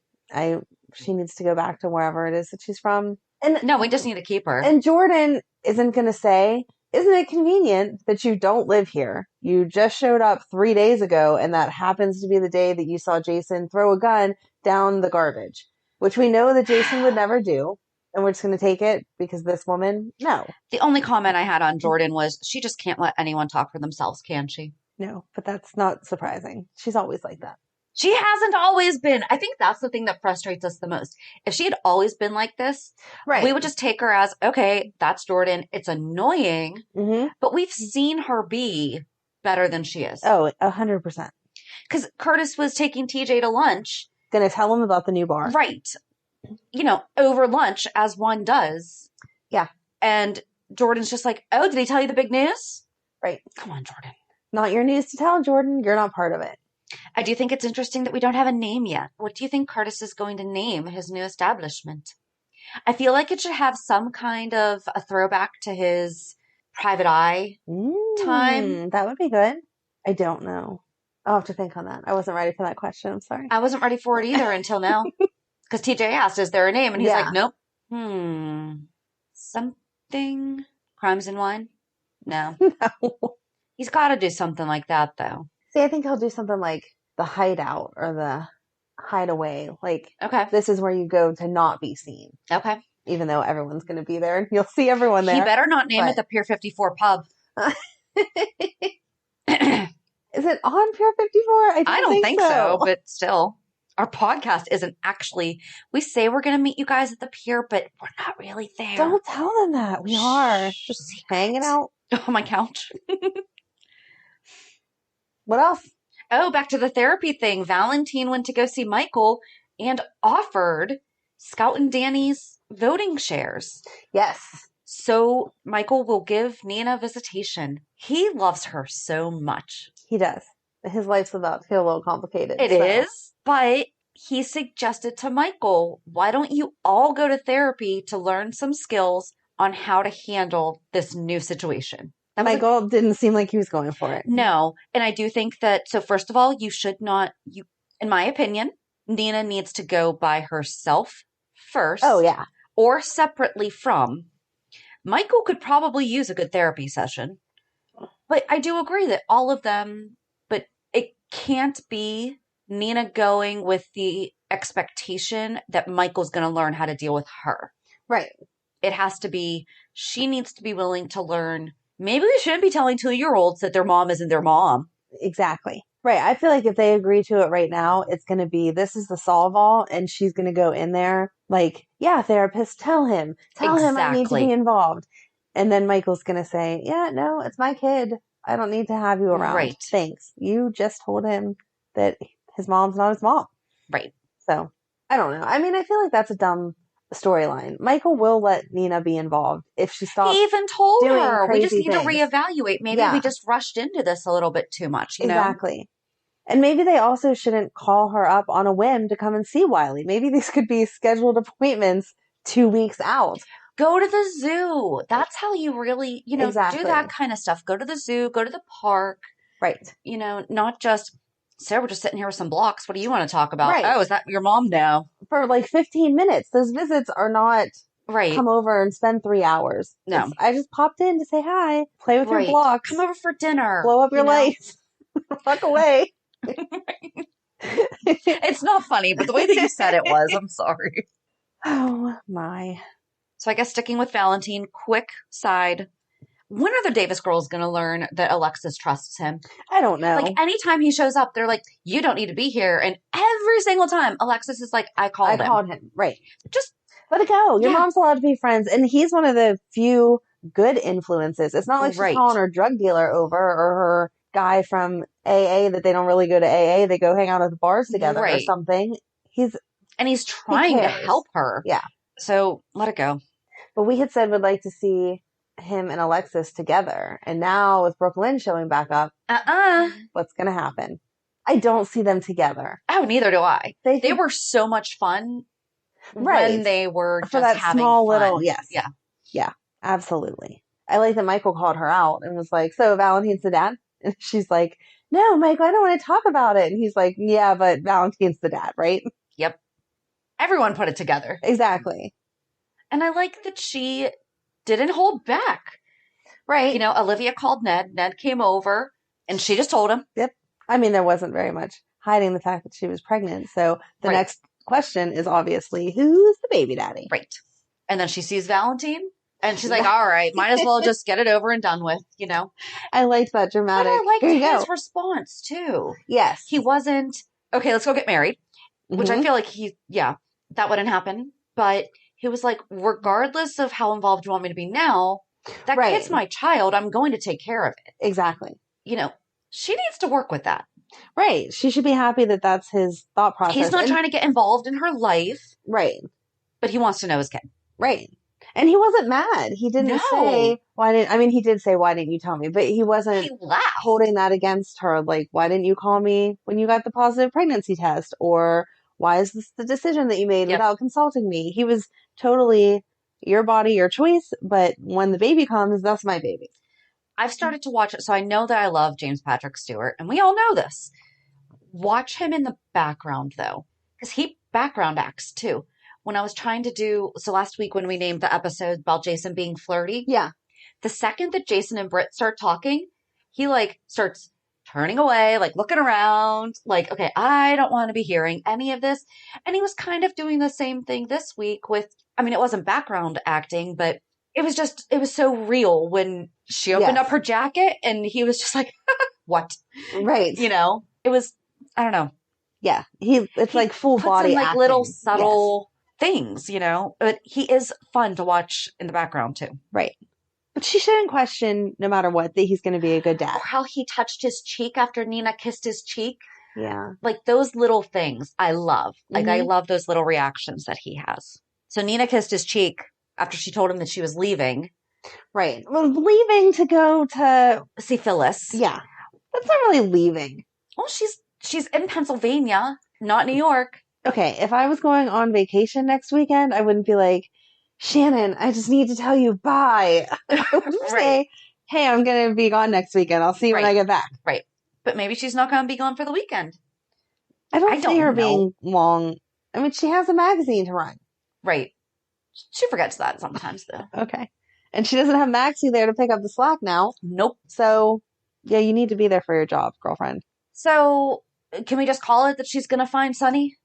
She needs to go back to wherever it is that she's from. And no, we just need to keep her. And Jordan isn't going to say, isn't it convenient that you don't live here? You just showed up 3 days ago, and that happens to be the day that you saw Jason throw a gun down the garbage, which we know that Jason would never do. And we're just going to take it because this woman, no. The only comment I had on Jordan was she just can't let anyone talk for themselves, can she? No, but that's not surprising. She's always like that. She hasn't always been. I think that's the thing that frustrates us the most. If she had always been like this, we would just take her as, okay, that's Jordan. It's annoying, but we've seen her be better than she is. Oh, 100%. Because Curtis was taking TJ to lunch. Going to tell him about the new bar. Right. You know, over lunch, as one does. Yeah. And Jordan's just like, oh, did he tell you the big news? Right. Come on, Jordan. Not your news to tell, Jordan. You're not part of it. I do think it's interesting that we don't have a name yet. What do you think Curtis is going to name his new establishment? I feel like it should have some kind of a throwback to his private eye time. That would be good. I don't know. I'll have to think on that. I wasn't ready for that question. I'm sorry. I wasn't ready for it either until now. Because TJ asked, is there a name? And he's like, nope. Something? Crimes and Wine? No. No. He's got to do something like that, though. See, I think he'll do something like the hideout or the hideaway. Like, this is where you go to not be seen. Okay. Even though everyone's going to be there. You'll see everyone there. He better not name it the Pier 54 pub. Is it on Pier 54? I don't think so. But still. Our podcast isn't actually, we say we're going to meet you guys at the pier, but we're not really there. Don't tell them that. We are just hanging out on my couch. What else? Oh, back to the therapy thing. Valentin went to go see Michael and offered Scout and Danny's voting shares. Yes. So Michael will give Nina a visitation. He loves her so much. He does. His life's about to get a little complicated. It is, but he suggested to Michael, why don't you all go to therapy to learn some skills on how to handle this new situation? Michael didn't seem like he was going for it. No. And I do think that, so first of all, you should not, in my opinion, Nina needs to go by herself first. Oh, yeah. Or separately from. Michael could probably use a good therapy session. But I do agree that all of them, but it can't be Nina going with the expectation that Michael's going to learn how to deal with her. Right. It has to be, she needs to be willing to learn. Maybe we shouldn't be telling 2-year-olds that their mom isn't their mom. Exactly. Right. I feel like if they agree to it right now, it's going to be, this is the solve all. And she's going to go in there like, yeah, therapist, tell him I need to be involved. And then Michael's going to say, yeah, no, it's my kid. I don't need to have you around. Right. Thanks. You just told him that his mom's not his mom. Right. So I don't know. I mean, I feel like that's a dumb storyline. Michael will let Nina be involved if she stops. He even told her, we just need things. to reevaluate. Maybe we just rushed into this a little bit too much, you know? Exactly. And maybe they also shouldn't call her up on a whim to come and see Wiley. Maybe these could be scheduled appointments 2 weeks out. Go to the zoo. That's how you really, do that kind of stuff. Go to the zoo, go to the park. Right. Not just, Sarah, we're just sitting here with some blocks. What do you want to talk about? Right. Oh, is that your mom? No. For like 15 minutes. Those visits are not come over and spend 3 hours. No. I just popped in to say hi, play with your blocks. Come over for dinner. Blow up your lights. Walk away. It's not funny, but the way that you said it was, I'm sorry. Oh, my. So I guess sticking with Valentin, quick side. When are the Davis girls going to learn that Alexis trusts him? I don't know. Like, anytime he shows up, they're like, you don't need to be here. And every single time, Alexis is like, I called him. Right. Just let it go. Your mom's allowed to be friends. And he's one of the few good influences. It's not like she's calling her drug dealer over or her guy from AA that they don't really go to AA. They go hang out at the bars together or something. He's trying to help her. Yeah. So let it go. But we had said we'd like to see him and Alexis together. And now with Brook Lynn showing back up, what's going to happen? I don't see them together. Oh, neither do I. They were so much fun when they were just that having small fun. Little, yes. Yeah. Yeah, absolutely. I like that Michael called her out and was like, so Valentin's the dad? And she's like, no, Michael, I don't want to talk about it. And he's like, yeah, but Valentin's the dad, right? Yep. Everyone put it together. Exactly. And I like that she didn't hold back. Right. Olivia called Ned. Ned came over and she just told him. Yep. I mean, there wasn't very much hiding the fact that she was pregnant. So the next question is obviously, who's the baby daddy? Right. And then she sees Valentin and she's like, all right, might as well just get it over and done with, I liked that dramatic. But I liked his response too. Yes. He wasn't, okay, let's go get married, which I feel like that wouldn't happen. But he was like, regardless of how involved you want me to be now, that kid's my child. I'm going to take care of it. Exactly. She needs to work with that. Right. She should be happy that that's his thought process. He's not trying to get involved in her life. Right. But he wants to know his kid. Right. And he wasn't mad. He didn't say, he did say, why didn't you tell me? But he wasn't holding that against her. Like, why didn't you call me when you got the positive pregnancy test? Or why is this the decision that you made without consulting me? He was totally your body, your choice. But when the baby comes, that's my baby. I've started to watch it. So I know that I love James Patrick Stewart, and we all know this. Watch him in the background, though, because he background acts, too. When I was trying to so last week when we named the episode about Jason being flirty. Yeah. The second that Jason and Britt start talking, he starts turning away, looking around, okay, I don't want to be hearing any of this. And he was kind of doing the same thing this week with, it wasn't background acting, but it was so real when she opened up her jacket and he was just like, what? Right. It was, I don't know. Yeah. It's like full body acting. Little subtle things, but he is fun to watch in the background too. Right. But she shouldn't question, no matter what, that he's going to be a good dad. Or how he touched his cheek after Nina kissed his cheek. Yeah. Like those little things I love. Like I love those little reactions that he has. So Nina kissed his cheek after she told him that she was leaving. Right. Well, leaving to go to see Phyllis. Yeah. That's not really leaving. Well, she's in Pennsylvania, not New York. Okay, if I was going on vacation next weekend, I wouldn't be like, Shannon, I just need to tell you bye. I would say, hey, I'm going to be gone next weekend. I'll see you when I get back. Right. But maybe she's not going to be gone for the weekend. I don't see her being long. I mean, she has a magazine to run. Right. She forgets that sometimes, though. Okay. And she doesn't have Maxie there to pick up the slack now. Nope. So, yeah, you need to be there for your job, girlfriend. So, can we just call it that she's going to find Sonny?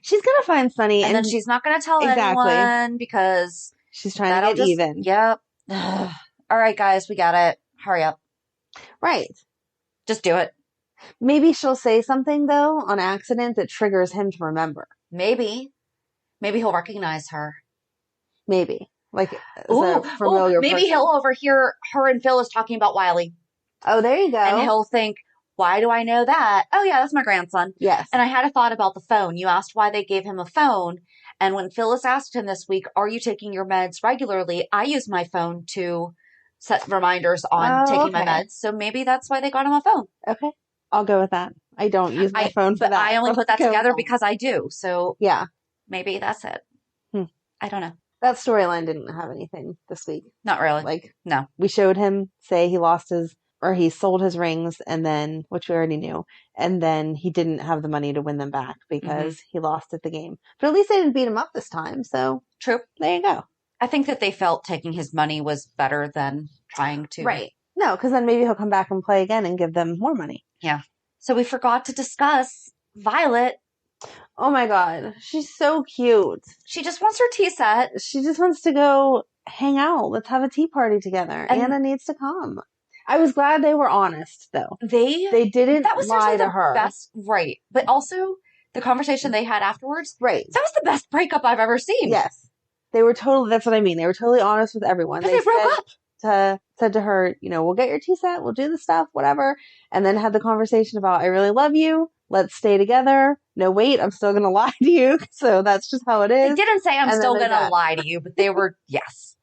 She's going to find Sonny. And then she's not going to tell anyone because... she's trying to get even. Yep. All right, guys, we got it. Hurry up. Right. Just do it. Maybe she'll say something, though, on accident that triggers him to remember. Maybe. Maybe he'll recognize her. Maybe. Like, a familiar maybe person. he'll overhear her and Phyllis talking about Wiley. Oh, there you go. And he'll think, why do I know that? Oh, yeah, that's my grandson. Yes. And I had a thought about the phone. You asked why they gave him a phone. And when Phyllis asked him this week, are you taking your meds regularly? I use my phone to set reminders on taking my meds. So maybe that's why they got him a phone. Okay. I'll go with that. I don't use my phone for that. I only put that together because I do. So yeah, maybe that's it. I don't know. That storyline didn't have anything this week. Not really. Like, no. We showed him say he sold his rings, and then, which we already knew, and then he didn't have the money to win them back because he lost at the game. But at least they didn't beat him up this time, so. True. There you go. I think that they felt taking his money was better than trying to. Right. No, because then maybe he'll come back and play again and give them more money. Yeah. So we forgot to discuss Violet. Oh my God. She's so cute. She just wants her tea set. She just wants to go hang out. Let's have a tea party together. And Anna needs to come. I was glad they were honest, though. They didn't lie to her. Best, right. But also, the conversation they had afterwards. Right. That was the best breakup I've ever seen. Yes. They were totally, that's what I mean. They were totally honest with everyone. They broke up. Said to her, we'll get your tea set, we'll do the stuff, whatever. And then had the conversation about, I really love you. Let's stay together. No, wait, I'm still going to lie to you. So that's just how it is. They didn't say I'm still going to lie to you, but they were, yes.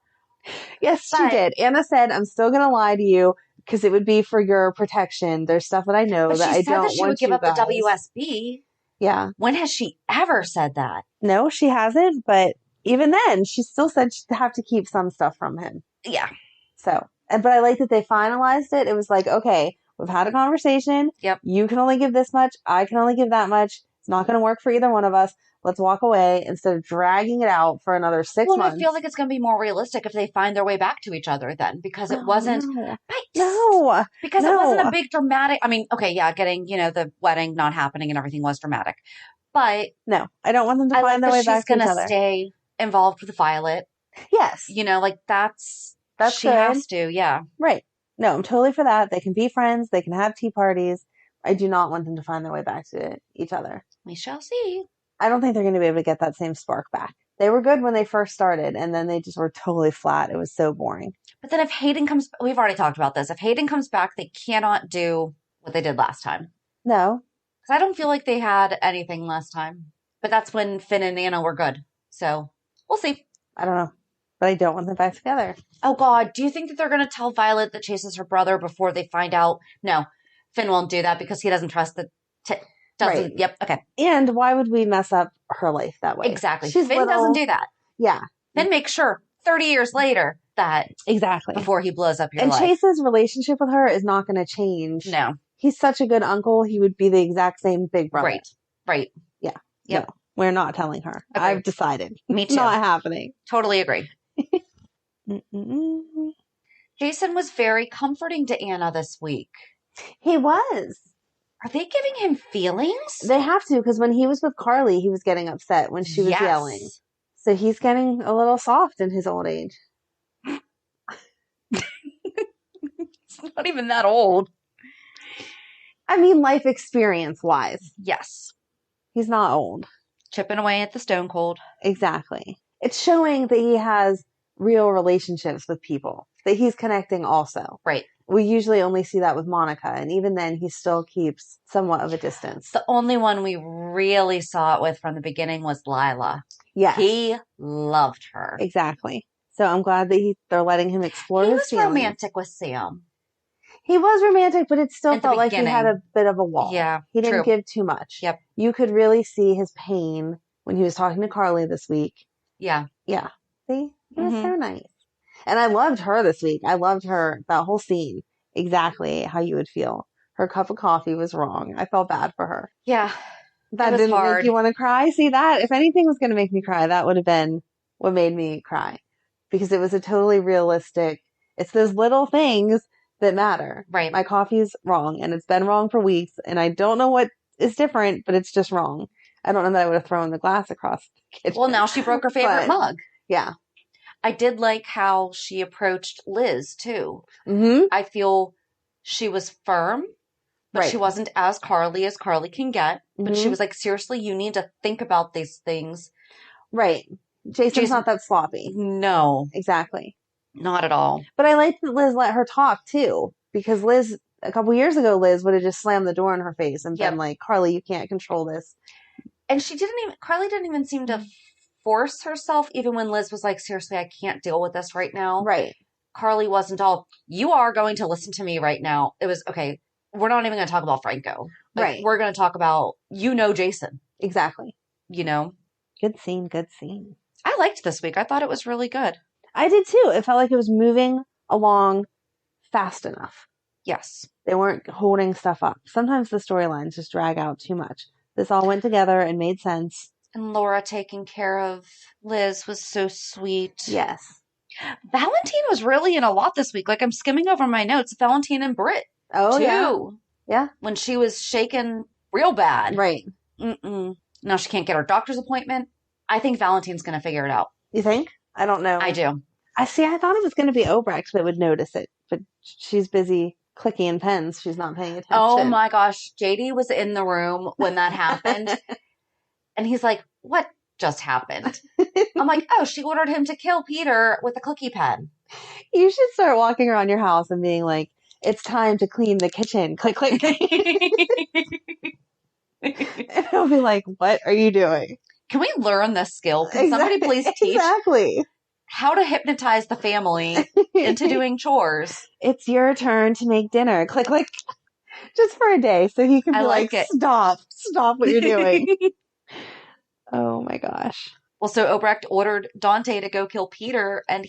Yes, she did. Anna said, I'm still going to lie to you because it would be for your protection. There's stuff that I know that I don't want you guys. She said that she would give up the WSB. Yeah. When has she ever said that? No, she hasn't. But even then, she still said she'd have to keep some stuff from him. Yeah. So, but I like that they finalized it. It was like, okay, we've had a conversation. Yep. You can only give this much. I can only give that much. It's not going to work for either one of us. Let's walk away instead of dragging it out for another 6 months. Well, I feel like it's going to be more realistic if they find their way back to each other then, because it wasn't. No. Because it wasn't a big dramatic. I mean, okay, yeah, getting, the wedding not happening and everything was dramatic. But. No, I don't want them to find their way back to each other. She's going to stay involved with Violet. Yes. That's she good. has to, yeah. Right. No, I'm totally for that. They can be friends. They can have tea parties. I do not want them to find their way back to each other. We shall see. I don't think they're going to be able to get that same spark back. They were good when they first started, and then they just were totally flat. It was so boring. But then if Hayden comes, we've already talked about this. If Hayden comes back, they cannot do what they did last time. No. Because I don't feel like they had anything last time. But that's when Finn and Anna were good. So we'll see. I don't know. But I don't want them back together. Oh, God. Do you think that they're going to tell Violet that Chase is her brother before they find out? No. Finn won't do that because he doesn't trust the... Right. Yep. Okay. And why would we mess up her life that way? Exactly. Finn doesn't do that. Yeah. Finn makes sure 30 years later that... Exactly. Before he blows up your life. And Chase's relationship with her is not going to change. No. He's such a good uncle. He would be the exact same big brother. Right. Yeah. Yep. No, we're not telling her. Agreed. I've decided. Me too. Not happening. Totally agree. Jason was very comforting to Anna this week. He was. Are they giving him feelings? They have to, because when he was with Carly, he was getting upset when she was yelling. So he's getting a little soft in his old age. It's not even that old. I mean, life experience-wise. Yes. He's not old. Chipping away at the stone cold. Exactly. It's showing that he has real relationships with people, that he's connecting also. Right. We usually only see that with Monica, and even then he still keeps somewhat of a distance. The only one we really saw it with from the beginning was Lila. Yes. He loved her. Exactly. So I'm glad that they're letting him explore his feelings. He was romantic with Sam. He was romantic, but it still At the felt like he beginning. had a bit of a wall. Yeah, He didn't true. give too much. Yep. You could really see his pain when he was talking to Carly this week. Yeah. Yeah. See? He was so nice. And I loved her this week. I loved her, that whole scene. Exactly how you would feel. Her cup of coffee was wrong. I felt bad for her. Yeah. That didn't make you want to cry? See that? If anything was going to make me cry, that would have been what made me cry. Because it was a totally realistic, it's those little things that matter. Right. My coffee's wrong, and it's been wrong for weeks, and I don't know what is different, but it's just wrong. I don't know that I would have thrown the glass across the kitchen. Well, now she broke her favorite mug. Yeah. I did like how she approached Liz, too. Mm-hmm. I feel she was firm, but she wasn't as Carly can get. But she was like, seriously, you need to think about these things. Right. Jason's not that sloppy. No. Exactly. Not at all. But I like that Liz let her talk, too. Because Liz, a couple years ago, Liz would have just slammed the door in her face and been like, Carly, you can't control this. And Carly didn't even seem to force herself, even when Liz was like, seriously, I can't deal with this right now. Right. Carly wasn't all, you are going to listen to me right now. It was, okay, we're not even going to talk about Franco. Like, right. We're going to talk about, Jason. Exactly. Good scene, good scene. I liked this week. I thought it was really good. I did too. It felt like it was moving along fast enough. Yes. They weren't holding stuff up. Sometimes the storylines just drag out too much. This all went together and made sense. And Laura taking care of Liz was so sweet. Yes. Valentin was really in a lot this week. Like, I'm skimming over my notes. Valentin and Britt. Oh, too. yeah. Yeah. When she was shaken real bad. Right. Now she can't get her doctor's appointment. I think Valentin's going to figure it out. You think? I don't know. I do. I thought it was going to be Obrecht that would notice it, but she's busy clicking in pens. She's not paying attention. Oh my gosh. JD was in the room when that happened. And he's like, what just happened? I'm like, oh, she ordered him to kill Peter with a clicky pen. You should start walking around your house and being like, it's time to clean the kitchen. Click, click. And he'll be like, what are you doing? Can we learn this skill? Can somebody please teach how to hypnotize the family into doing chores? It's your turn to make dinner. Click, click. Just for a day. So he can be like stop what you're doing. Oh my gosh. Well, so Obrecht ordered Dante to go kill Peter, and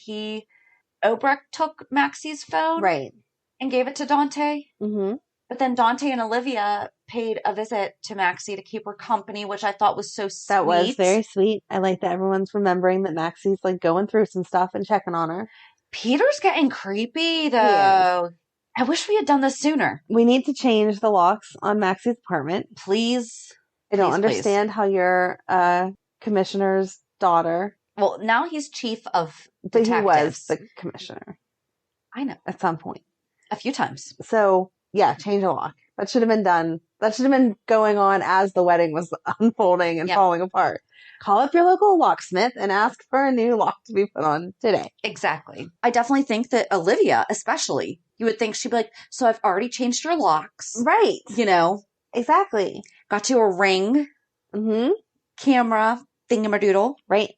Obrecht took Maxie's phone. Right. And gave it to Dante. Mm-hmm. But then Dante and Olivia paid a visit to Maxie to keep her company, which I thought was so sweet. That was very sweet. I like that everyone's remembering that Maxie's like going through some stuff and checking on her. Peter's getting creepy, though. I wish we had done this sooner. We need to change the locks on Maxie's apartment. Please. I don't understand how you're commissioner's daughter. Well, now he's chief of detectives. But he was the commissioner. I know. At some point. A few times. So, yeah, change the lock. That should have been done. That should have been going on as the wedding was unfolding and falling apart. Call up your local locksmith and ask for a new lock to be put on today. Exactly. I definitely think that Olivia, especially, you would think she'd be like, so I've already changed your locks. Right. Exactly. Got you a ring. Mm-hmm. Camera. Thingamadoodle. Right.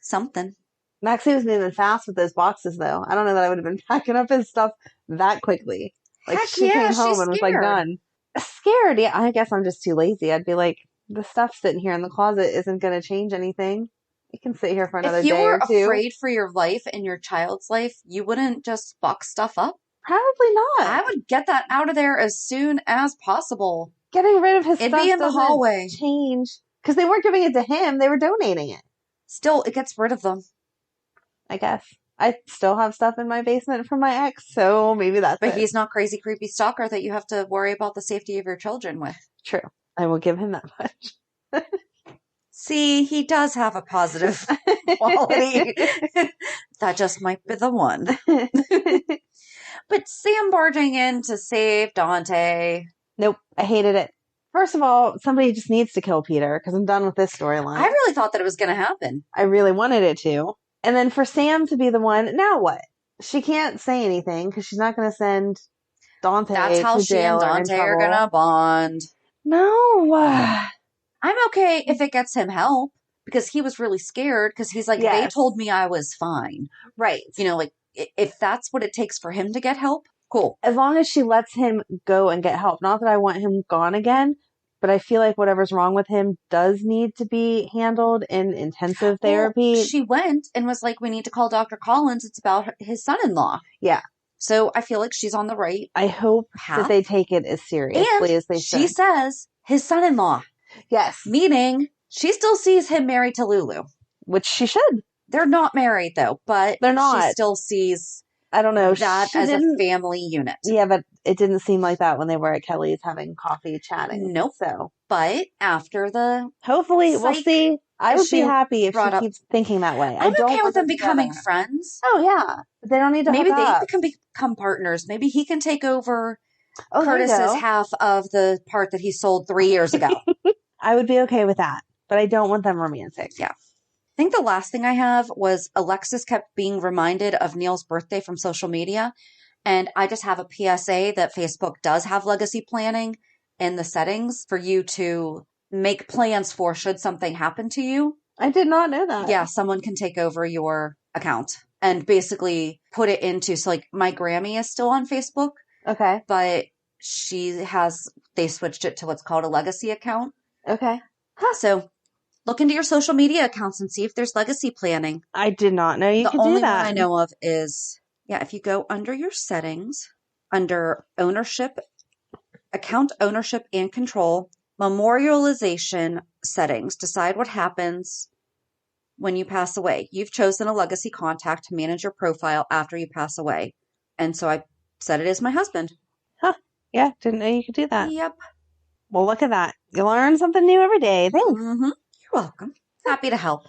Something. Maxie was moving fast with those boxes, though. I don't know that I would have been packing up his stuff that quickly. Like, she came home and was like, done. Scared. Yeah, I guess I'm just too lazy. I'd be like, the stuff sitting here in the closet isn't going to change anything. It can sit here for another day or two. If you were afraid for your life and your child's life, you wouldn't just box stuff up? Probably not. I would get that out of there as soon as possible. Getting rid of his stuff be in the hallway. Change. Because they weren't giving it to him. They were donating it. Still, it gets rid of them. I guess. I still have stuff in my basement from my ex, so maybe that's But he's not crazy, creepy stalker that you have to worry about the safety of your children with. True. I will give him that much. See, he does have a positive quality. That just might be the one. But Sam barging in to save Dante. Nope. I hated it. First of all, somebody just needs to kill Peter because I'm done with this storyline. I really thought that it was going to happen. I really wanted it to. And then for Sam to be the one, now what? She can't say anything because she's not going to send Dante That's how to she and jail or in Dante are trouble. gonna bond. No. I'm okay if it gets him help because he was really scared because he's like, they Yes. told me I was fine. Right. You know, like if that's what it takes for him to get help, cool. As long as she lets him go and get help. Not that I want him gone again, but I feel like whatever's wrong with him does need to be handled in intensive therapy. Well, she went and was like, we need to call Dr. Collins. It's about his son-in-law. Yeah. So I feel like she's on the right I hope path. that they take it as seriously as they should. She says his son-in-law. Yes. Meaning she still sees him married to Lulu. Which she should. They're not married though, but they're not. She still sees I don't know that as a family unit. Yeah, but it didn't seem like that when they were at Kelly's having coffee chatting. Nope. So, but after the hopefully we'll see. I would be happy if she keeps thinking that way. I'm okay with them becoming friends. Oh yeah, but they don't need to. Maybe they can become partners. Maybe he can take over Curtis's half of the part that he sold 3 years ago. I would be okay with that, but I don't want them romantic. Yeah. I think the last thing I have was Alexis kept being reminded of Neil's birthday from social media. And I just have a PSA that Facebook does have legacy planning in the settings for you to make plans for should something happen to you. I did not know that. Yeah, someone can take over your account and basically put it into, so like my Grammy is still on Facebook. Okay. But they switched it to what's called a legacy account. Okay. So look into your social media accounts and see if there's legacy planning. I did not know you could do that. The only one I know of is, if you go under your settings, under ownership, account ownership and control, memorialization settings, decide what happens when you pass away. You've chosen a legacy contact to manage your profile after you pass away. And so I set it as my husband. Huh. Yeah, didn't know you could do that. Yep. Well, look at that. You learn something new every day. Thanks. Mm-hmm. You're welcome. Happy to help.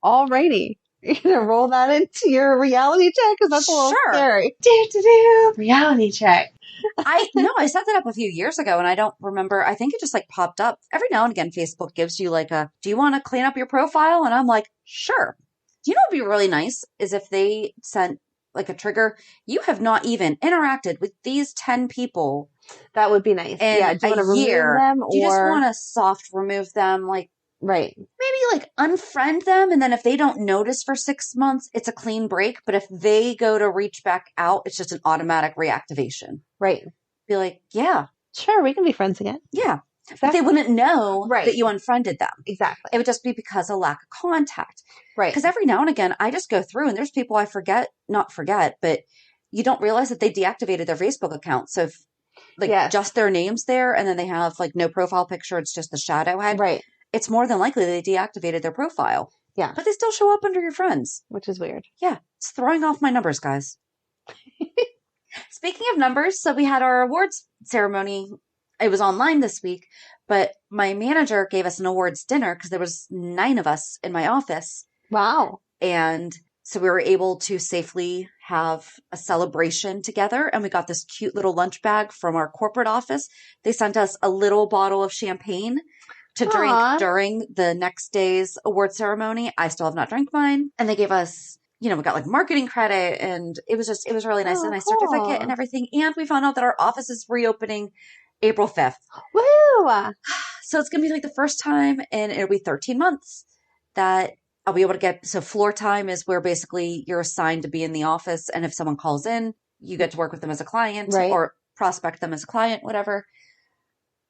Alrighty. You're going to roll that into your reality check? Because that's a little scary. Reality check. I set that up a few years ago and I don't remember. I think it just popped up. Every now and again, Facebook gives you do you want to clean up your profile? And I'm like, sure. Do you know what would be really nice is if they sent a trigger, you have not even interacted with these 10 people. That would be nice. Yeah, do you want to remove them? Do you just want to soft remove them? Right. Maybe unfriend them. And then if they don't notice for 6 months, it's a clean break. But if they go to reach back out, it's just an automatic reactivation. Right. Be like, yeah. Sure, we can be friends again. Yeah. Exactly. But they wouldn't know that you unfriended them. Exactly. It would just be because of lack of contact. Right. Because every now and again, I just go through and there's people I not forget, but you don't realize that they deactivated their Facebook account. So if just their name's there and then they have no profile picture, it's just the shadow head. Right. It's more than likely they deactivated their profile. Yeah. But they still show up under your friends. Which is weird. Yeah. It's throwing off my numbers, guys. Speaking of numbers, so we had our awards ceremony. It was online this week, but my manager gave us an awards dinner because there was 9 of us in my office. Wow. And so we were able to safely have a celebration together. And we got this cute little lunch bag from our corporate office. They sent us a little bottle of champagne to drink during the next day's award ceremony. I still have not drank mine. And they gave us, we got marketing credit and it was really nice. And a certificate and everything. And we found out that our office is reopening April 5th. Woo! So it's going to be the first time and it'll be 13 months that I'll be able to get. So floor time is where basically you're assigned to be in the office. And if someone calls in, you get to work with them as a client or prospect them as a client, whatever.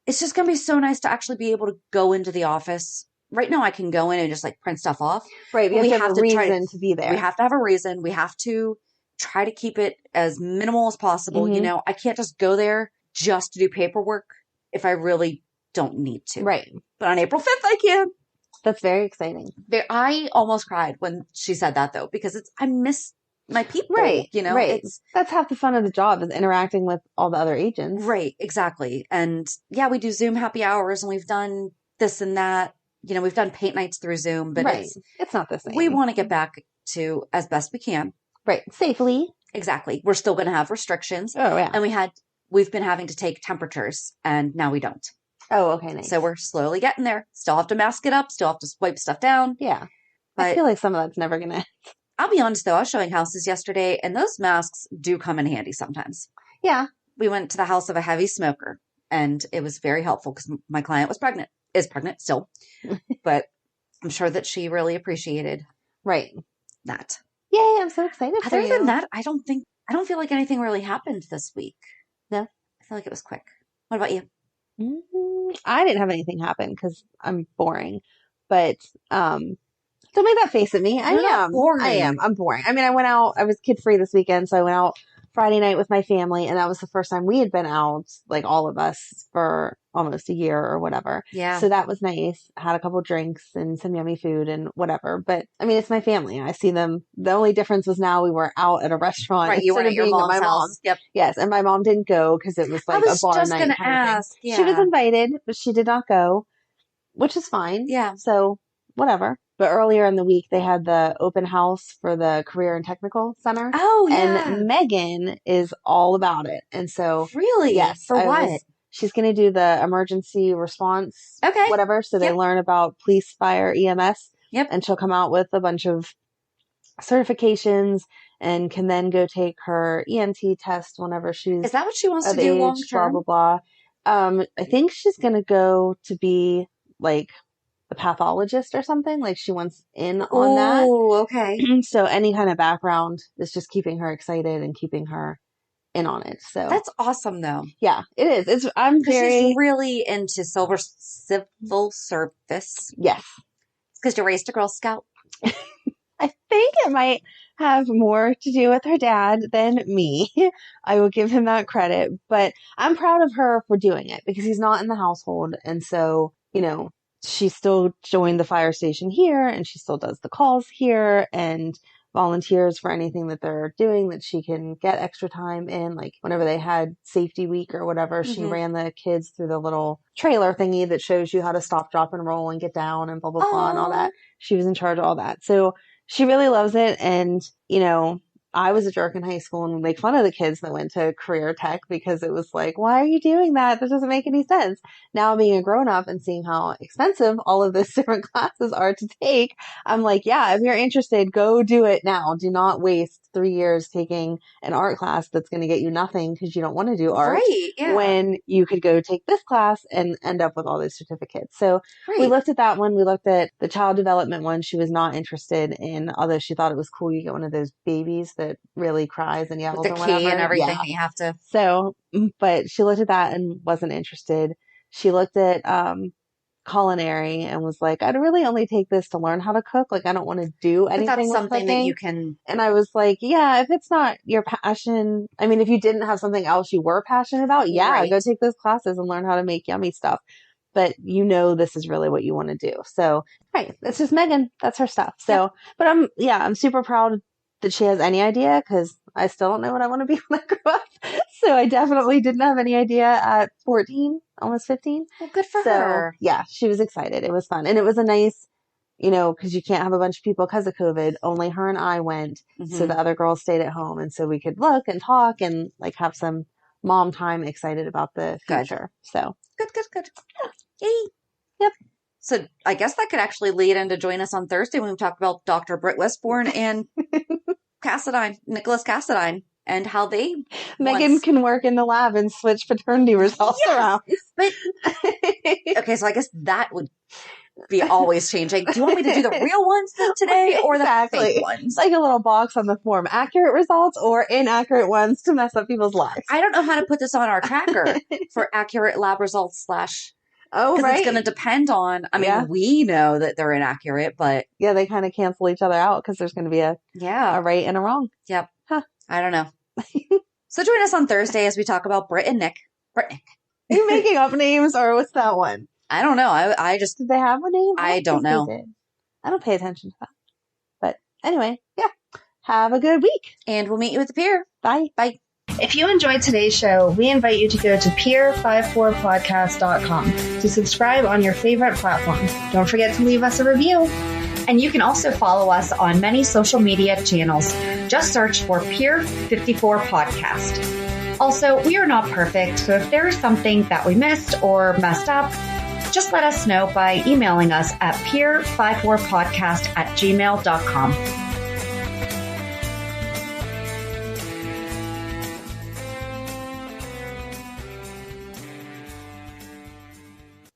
It's just going to be so nice to actually be able to go into the office. Right now I can go in and just print stuff off. Right. We have to reason to be there. We have to have a reason. We have to try to keep it as minimal as possible. Mm-hmm. I can't just go there just to do paperwork if I really don't need to. Right. But on April 5th, I can. That's very exciting. I almost cried when she said that though, because I miss my people. Right. Right. That's half the fun of the job is interacting with all the other agents. Right. Exactly. And we do Zoom happy hours and we've done this and that. We've done paint nights through Zoom, but it's not the same. We want to get back to as best we can. Right. Safely. Exactly. We're still going to have restrictions. Oh, yeah. And we've been having to take temperatures and now we don't. Oh, okay. Nice. So we're slowly getting there. Still have to mask it up. Still have to wipe stuff down. Yeah. But I feel like some of that's never going to. I'll be honest, though. I was showing houses yesterday, and those masks do come in handy sometimes. Yeah. We went to the house of a heavy smoker, and it was very helpful because my client was pregnant, is pregnant still. But I'm sure that she really appreciated that. Yay, I'm so excited for you. Other than that, I don't feel like anything really happened this week. No? I feel like it was quick. What about you? I didn't have anything happen because I'm boring. But don't make that face at me. I am boring. I'm boring. I mean, I went out. I was kid-free this weekend, so I went out Friday night with my family, and that was the first time we had been out, like all of us, for almost a year or whatever. Yeah. So that was nice. Had a couple drinks and some yummy food and whatever. But I mean, it's my family. I see them. The only difference was now we were out at a restaurant. Right, you were at your mom's house. Yep. Yes, and my mom didn't go because it was like a bar night. I was just going to ask. Yeah. She was invited, but she did not go, which is fine. Yeah. So whatever. But earlier in the week, they had the open house for the Career and Technical Center. Oh, yeah. And Megan is all about it. And so. Really? Yes. For what? She's going to do the emergency response. Okay. Whatever. So they learn about police, fire, EMS. Yep. And she'll come out with a bunch of certifications and can then go take her EMT test whenever she's. Is that what she wants to do long term? Blah, blah, blah. I think she's going to go to be like a pathologist or something. Like she wants in on that. Oh, okay. So any kind of background is just keeping her excited and keeping her in on it. So that's awesome, though. Yeah, it is. She's really into civil service. Yes, because you raised a Girl Scout. I think it might have more to do with her dad than me. I will give him that credit, but I'm proud of her for doing it because he's not in the household, and so she still joined the fire station here and she still does the calls here and volunteers for anything that they're doing that she can get extra time in. Like whenever they had safety week or whatever, she ran the kids through the little trailer thingy that shows you how to stop, drop, and roll and get down and blah, blah, blah, and all that. She was in charge of all that. So she really loves it. And, I was a jerk in high school and would make fun of the kids that went to career tech because it was like, why are you doing that? That doesn't make any sense. Now being a grown up and seeing how expensive all of these different classes are to take, I'm like, yeah, if you're interested, go do it now. Do not waste 3 years taking an art class that's going to get you nothing because you don't want to do art when you could go take this class and end up with all those certificates. So we looked at that one. We looked at the child development one. She was not interested in, although she thought it was cool. You get one of those babies that really cries and yells with the key and everything that you have to. So, but she looked at that and wasn't interested. She looked at culinary and was like, I'd really only take this to learn how to cook. Like, I don't want to do anything that's with something cooking. That you can. And I was like, yeah, if it's not your passion, I mean, if you didn't have something else you were passionate about, go take those classes and learn how to make yummy stuff. But this is really what you want to do. So, it's just Megan. That's her stuff. So, but I'm super proud that she has any idea because I still don't know what I want to be when I grow up. So I definitely didn't have any idea at 14, almost 15. Well, good for her. Yeah, she was excited. It was fun. And it was a nice, because you can't have a bunch of people because of COVID. Only her and I went. So the other girls stayed at home. And so we could look and talk and like have some mom time, excited about the future. So good. Yeah. Yay. Yep. So I guess that could actually lead into join us on Thursday when we talk about Dr. Britt Westbourne and Nicholas Cassadine, and how they Megan can work in the lab and switch paternity results around. But okay, so I guess that would be always changing. Do you want me to do the real ones today or the fake ones? Like a little box on the form, accurate results or inaccurate ones to mess up people's lives. I don't know how to put this on our tracker for accurate lab results / it's going to depend on, we know that they're inaccurate, but. Yeah, they kind of cancel each other out because there's going to be a right and a wrong. Yep. Huh. I don't know. So join us on Thursday as we talk about Britt and Nick. Are you making up names or what's that one? I don't know. I just. Did they have a name? I don't know. I don't pay attention to that. But anyway, have a good week. And we'll meet you at the pier. Bye. Bye. If you enjoyed today's show, we invite you to go to peer54podcast.com to subscribe on your favorite platform. Don't forget to leave us a review. And you can also follow us on many social media channels. Just search for Peer 54 Podcast. Also, we are not perfect, so if there is something that we missed or messed up, just let us know by emailing us at peer54podcast@gmail.com.